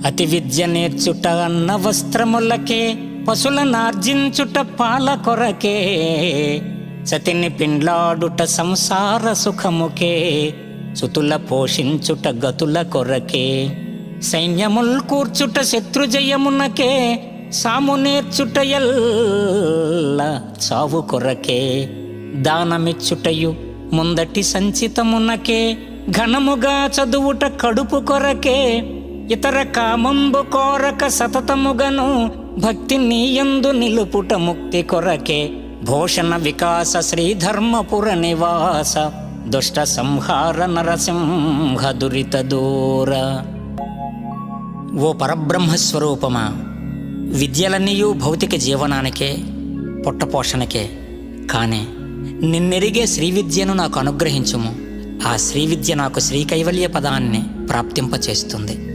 అతి విద్య నేర్చుట అన్న వస్త్రములకే, పశుల నార్జించుట పాల కొరకే, సతిని పిండ్లాడుట సంసార సుఖముకే, సుతుల పోషించుట గతుల కొరకే, సైన్యముల్ కూర్చుట శత్రుజయమునకే, సాము నేర్చుట ఎల్ల చావు కొరకే, దానమిచ్చుటయు ముందటి సంచితమునకే, ఘనముగా చదువుట కడుపు కొరకే, ఇతర కామంబు కోరక సతతముగను భక్తి నీయందు నిలుపుట ముక్తి కొరకే, భూషణ వికాస శ్రీధర్మపుర నివాస దుష్ట సంహార నరసింహ దురిత దూర. ఓ పరబ్రహ్మస్వరూపమా, విద్యలన్నీయూ భౌతిక జీవనానికే, పొట్టపోషణకే. కానీ నిన్నెరిగే శ్రీవిద్యను నాకు అనుగ్రహించుము. ఆ శ్రీవిద్య నాకు శ్రీకైవల్య పదాన్ని ప్రాప్తింపచేస్తుంది.